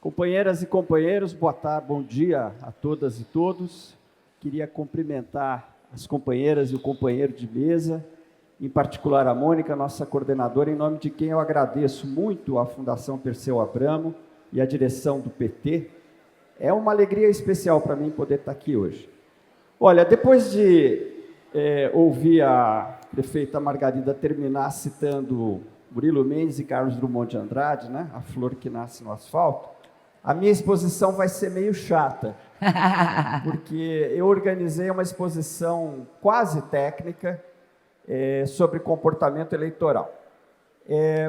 Companheiras e companheiros, boa tarde, bom dia a todas e todos. Queria cumprimentar as companheiras e o companheiro de mesa, em particular a Mônica, nossa coordenadora, em nome de quem eu agradeço muito à Fundação Perseu Abramo e à direção do PT. É uma alegria especial para mim poder estar aqui hoje. Olha, depois de ouvir a prefeita Margarida terminar citando Murilo Mendes e Carlos Drummond de Andrade, né? A flor que nasce no asfalto, a minha exposição vai ser meio chata, porque eu organizei uma exposição quase técnica sobre comportamento eleitoral.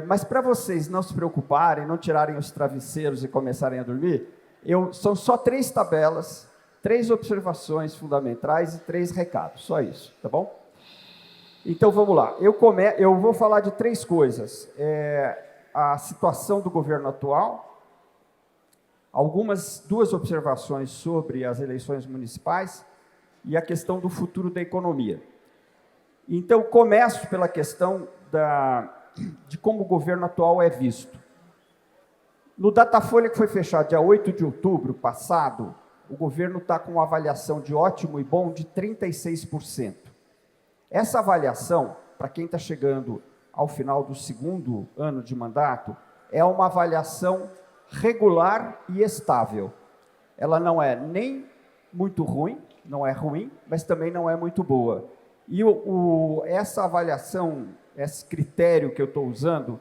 Mas para vocês não se preocuparem, não tirarem os travesseiros e começarem a dormir, são só 3 tabelas, 3 observações fundamentais e 3 recados, só isso, tá bom? Então vamos lá, eu vou falar de 3 coisas, a situação do governo atual, duas observações sobre as eleições municipais e a questão do futuro da economia. Então, começo pela questão de como o governo atual é visto. No Datafolha, que foi fechado dia 8 de outubro passado, o governo está com uma avaliação de ótimo e bom de 36%. Essa avaliação, para quem está chegando ao final do 2º ano de mandato, é uma avaliação regular e estável. Ela não é nem muito ruim, não é ruim, mas também não é muito boa. E essa avaliação, esse critério que eu estou usando,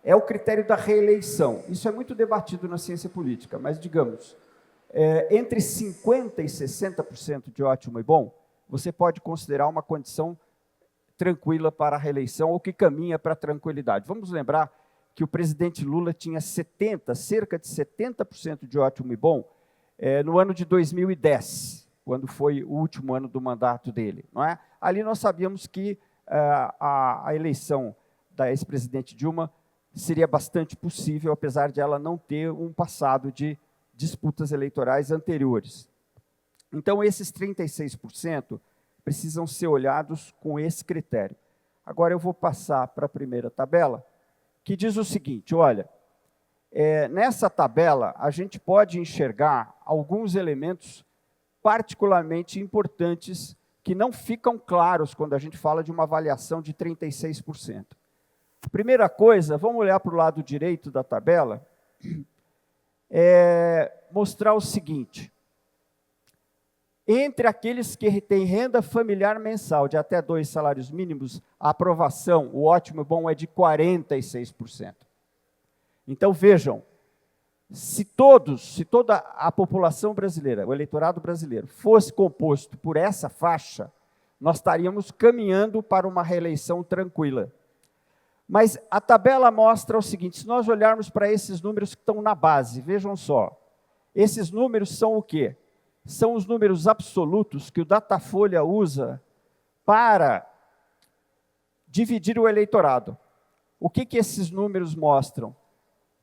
é o critério da reeleição. Isso é muito debatido na ciência política, mas, digamos, entre 50% e 60% de ótimo e bom, você pode considerar uma condição tranquila para a reeleição ou que caminha para a tranquilidade. Vamos lembrar que o presidente Lula tinha cerca de 70% de ótimo e bom no ano de 2010, quando foi o último ano do mandato dele, não é? Ali nós sabíamos que a eleição da ex-presidente Dilma seria bastante possível, apesar de ela não ter um passado de disputas eleitorais anteriores. Então, esses 36% precisam ser olhados com esse critério. Agora eu vou passar para a primeira tabela, que diz o seguinte, olha, nessa tabela a gente pode enxergar alguns elementos particularmente importantes que não ficam claros quando a gente fala de uma avaliação de 36%. Primeira coisa, vamos olhar para o lado direito da tabela, mostrar o seguinte, entre aqueles que têm renda familiar mensal de até 2 salários mínimos, a aprovação, o ótimo e bom, é de 46%. Então, vejam, se toda a população brasileira, o eleitorado brasileiro, fosse composto por essa faixa, nós estaríamos caminhando para uma reeleição tranquila. Mas a tabela mostra o seguinte, se nós olharmos para esses números que estão na base, vejam só, esses números são o quê? São os números absolutos que o Datafolha usa para dividir o eleitorado. O que esses números mostram?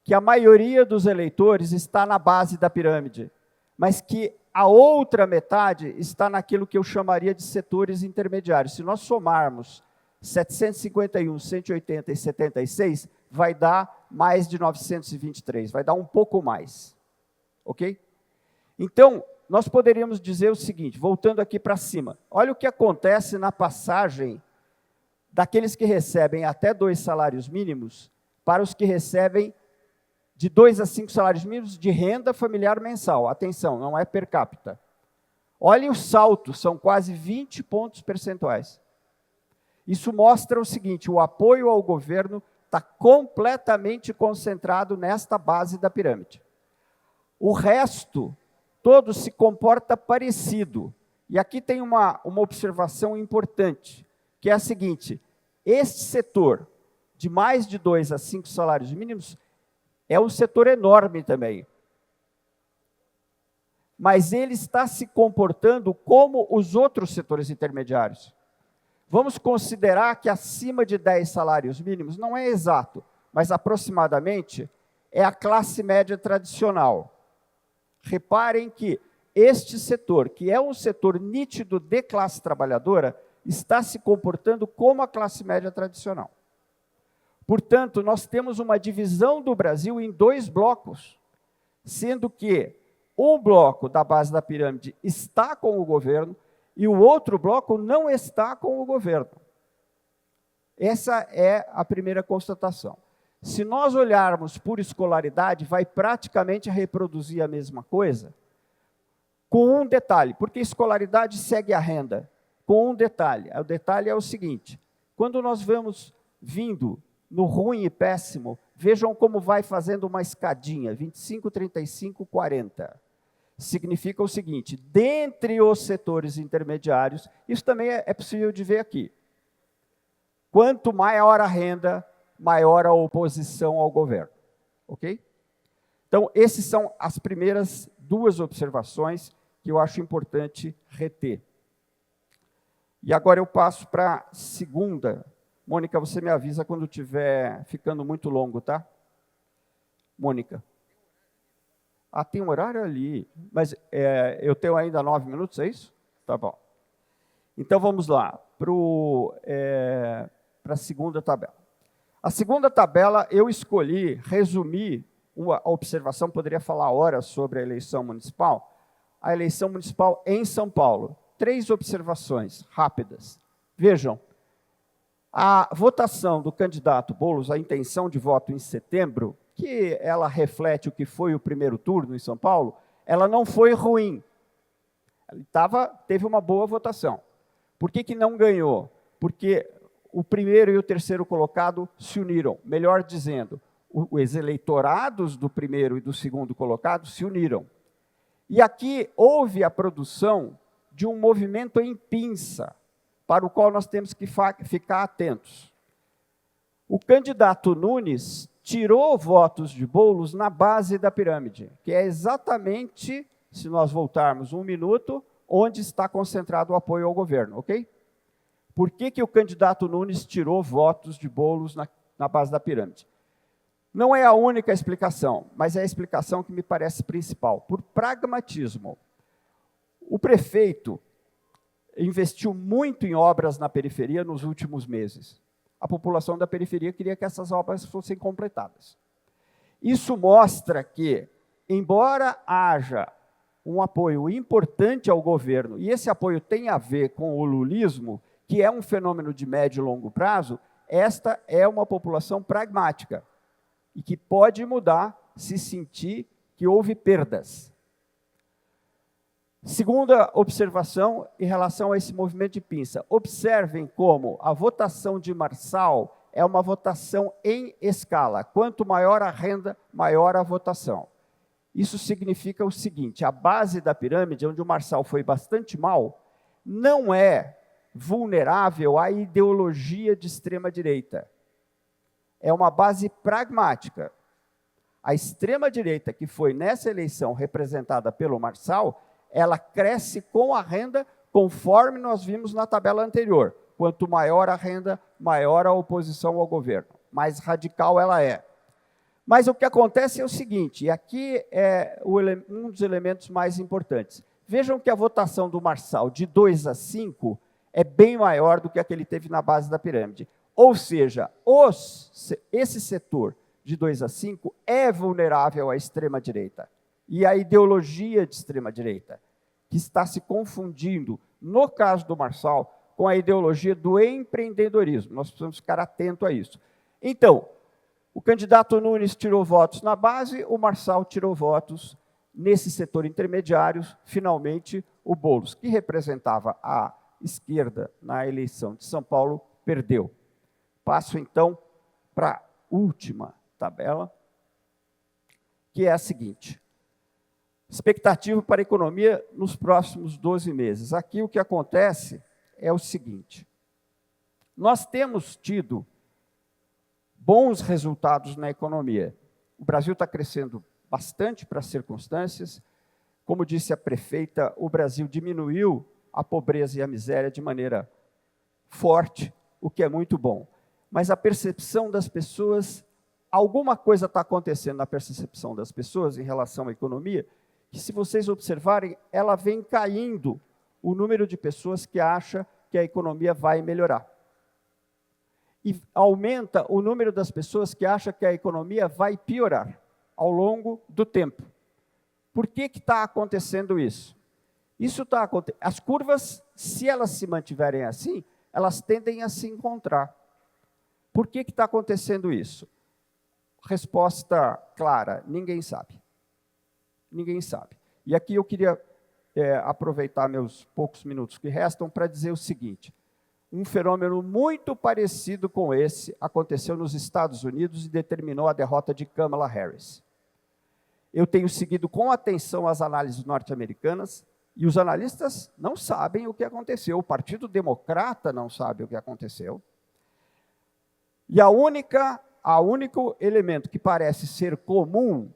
Que a maioria dos eleitores está na base da pirâmide, mas que a outra metade está naquilo que eu chamaria de setores intermediários. Se nós somarmos 751, 180 e 76, vai dar mais de 923, vai dar um pouco mais. Ok? Então, nós poderíamos dizer o seguinte, voltando aqui para cima, olha o que acontece na passagem daqueles que recebem até 2 salários mínimos para os que recebem de 2 a 5 salários mínimos de renda familiar mensal. Atenção, não é per capita. Olhem o salto, são quase 20 pontos percentuais. Isso mostra o seguinte, o apoio ao governo está completamente concentrado nesta base da pirâmide. O resto todo se comporta parecido. E aqui tem uma observação importante, que é a seguinte, este setor de mais de 2 a 5 salários mínimos é um setor enorme também. Mas ele está se comportando como os outros setores intermediários. Vamos considerar que acima de 10 salários mínimos, não é exato, mas aproximadamente é a classe média tradicional. Reparem que este setor, que é um setor nítido de classe trabalhadora, está se comportando como a classe média tradicional. Portanto, nós temos uma divisão do Brasil em 2 blocos. sendo que um bloco da base da pirâmide está com o governo e o outro bloco não está com o governo. Essa é a primeira constatação. Se nós olharmos por escolaridade, vai praticamente reproduzir a mesma coisa, com um detalhe, porque escolaridade segue a renda, com um detalhe. O detalhe é o seguinte: quando nós vamos vindo no ruim e péssimo, vejam como vai fazendo uma escadinha, 25, 35, 40. Significa o seguinte: dentre os setores intermediários, isso também é possível de ver aqui. Quanto maior a renda, maior a oposição ao governo. Ok? Então, essas são as primeiras duas observações que eu acho importante reter. E agora eu passo para a segunda. Mônica, você me avisa quando estiver ficando muito longo, tá? Mônica. Ah, tem um horário ali. Mas eu tenho ainda 9 minutos, é isso? Tá bom. Então, vamos lá para a segunda tabela. A segunda tabela, eu escolhi resumir a observação, poderia falar horas sobre a eleição municipal. A eleição municipal em São Paulo. 3 observações rápidas. Vejam, a votação do candidato Boulos, a intenção de voto em setembro, que ela reflete o que foi o primeiro turno em São Paulo, ela não foi ruim. Ela teve uma boa votação. Por que não ganhou? Porque o primeiro e o terceiro colocado se uniram. Melhor dizendo, os eleitorados do primeiro e do segundo colocado se uniram. E aqui houve a produção de um movimento em pinça, para o qual nós temos que ficar atentos. O candidato Nunes tirou votos de Boulos na base da pirâmide, que é exatamente, se nós voltarmos 1 minuto, onde está concentrado o apoio ao governo, ok? Por que o candidato Nunes tirou votos de Boulos na base da pirâmide? Não é a única explicação, mas é a explicação que me parece principal. Por pragmatismo, o prefeito investiu muito em obras na periferia nos últimos meses. A população da periferia queria que essas obras fossem completadas. Isso mostra que, embora haja um apoio importante ao governo, e esse apoio tem a ver com o lulismo, que é um fenômeno de médio e longo prazo, esta é uma população pragmática e que pode mudar se sentir que houve perdas. Segunda observação em relação a esse movimento de pinça. Observem como a votação de Marçal é uma votação em escala. Quanto maior a renda, maior a votação. Isso significa o seguinte: a base da pirâmide, onde o Marçal foi bastante mal, não é vulnerável à ideologia de extrema-direita. É uma base pragmática. A extrema-direita, que foi nessa eleição representada pelo Marçal, ela cresce com a renda, conforme nós vimos na tabela anterior. Quanto maior a renda, maior a oposição ao governo. Mais radical ela é. Mas o que acontece é o seguinte, e aqui é um dos elementos mais importantes. Vejam que a votação do Marçal, de 2 a 5, é bem maior do que a que ele teve na base da pirâmide. Ou seja, esse setor de 2 a 5 é vulnerável à extrema-direita. E à ideologia de extrema-direita, que está se confundindo, no caso do Marçal, com a ideologia do empreendedorismo. Nós precisamos ficar atentos a isso. Então, o candidato Nunes tirou votos na base, o Marçal tirou votos nesse setor intermediário, finalmente o Boulos, que representava a esquerda na eleição de São Paulo, perdeu. Passo, então, para a última tabela, que é a seguinte: expectativa para a economia nos próximos 12 meses. Aqui o que acontece é o seguinte: nós temos tido bons resultados na economia. O Brasil está crescendo bastante para as circunstâncias. Como disse a prefeita, o Brasil diminuiu a pobreza e a miséria de maneira forte, o que é muito bom. Mas a percepção das pessoas, alguma coisa está acontecendo na percepção das pessoas em relação à economia, que, se vocês observarem, ela vem caindo o número de pessoas que acha que a economia vai melhorar. E aumenta o número das pessoas que acha que a economia vai piorar ao longo do tempo. Por que está acontecendo isso? As curvas, se elas se mantiverem assim, elas tendem a se encontrar. Por que está acontecendo isso? Resposta clara, ninguém sabe. Ninguém sabe. E aqui eu queria aproveitar meus poucos minutos que restam para dizer o seguinte: um fenômeno muito parecido com esse aconteceu nos Estados Unidos e determinou a derrota de Kamala Harris. Eu tenho seguido com atenção as análises norte-americanas e os analistas não sabem o que aconteceu. O Partido Democrata não sabe o que aconteceu. E o único elemento que parece ser comum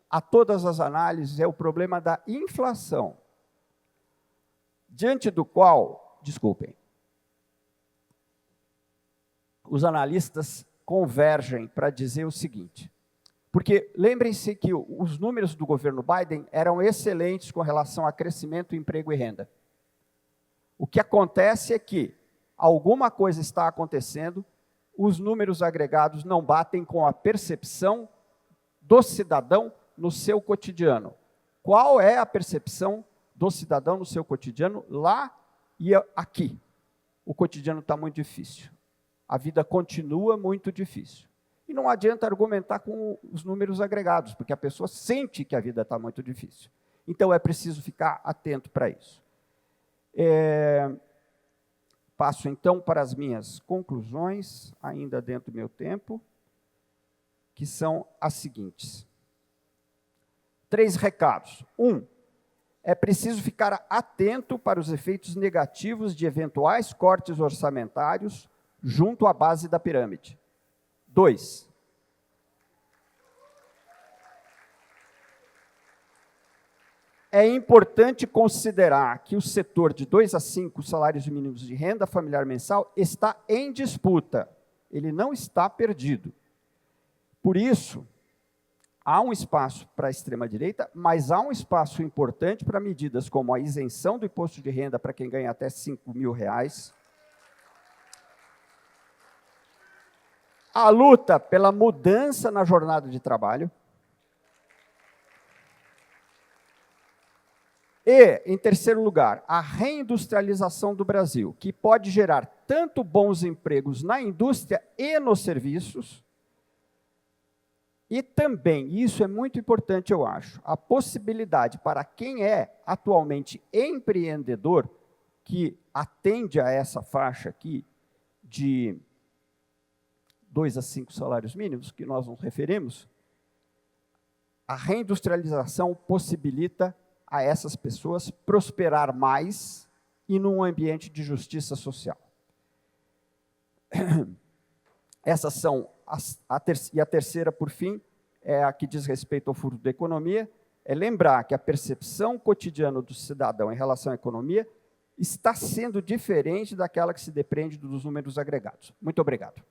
a todas as análises é o problema da inflação, diante do qual, desculpem, os analistas convergem para dizer o seguinte, porque lembrem-se que os números do governo Biden eram excelentes com relação a crescimento, emprego e renda. O que acontece é que alguma coisa está acontecendo, os números agregados não batem com a percepção do cidadão no seu cotidiano. Qual é a percepção do cidadão no seu cotidiano lá e aqui? O cotidiano está muito difícil. A vida continua muito difícil. E não adianta argumentar com os números agregados, porque a pessoa sente que a vida está muito difícil. Então, é preciso ficar atento para isso. Passo, então, para as minhas conclusões, ainda dentro do meu tempo, que são as seguintes. 3 recados. 1, é preciso ficar atento para os efeitos negativos de eventuais cortes orçamentários junto à base da pirâmide. 2, é importante considerar que o setor de 2 a 5 salários mínimos de renda familiar mensal está em disputa. Ele não está perdido. Por isso, há um espaço para a extrema-direita, mas há um espaço importante para medidas como a isenção do imposto de renda para quem ganha até R$5.000, a luta pela mudança na jornada de trabalho e, em terceiro lugar, a reindustrialização do Brasil, que pode gerar tanto bons empregos na indústria e nos serviços, e também, isso é muito importante, eu acho, a possibilidade para quem é atualmente empreendedor, que atende a essa faixa aqui de 2 a 5 salários mínimos, que nós nos referimos, a reindustrialização possibilita a essas pessoas prosperar mais e num ambiente de justiça social. Essas são e a terceira, por fim, é a que diz respeito ao futuro da economia, é lembrar que a percepção cotidiana do cidadão em relação à economia está sendo diferente daquela que se depende dos números agregados. Muito obrigado.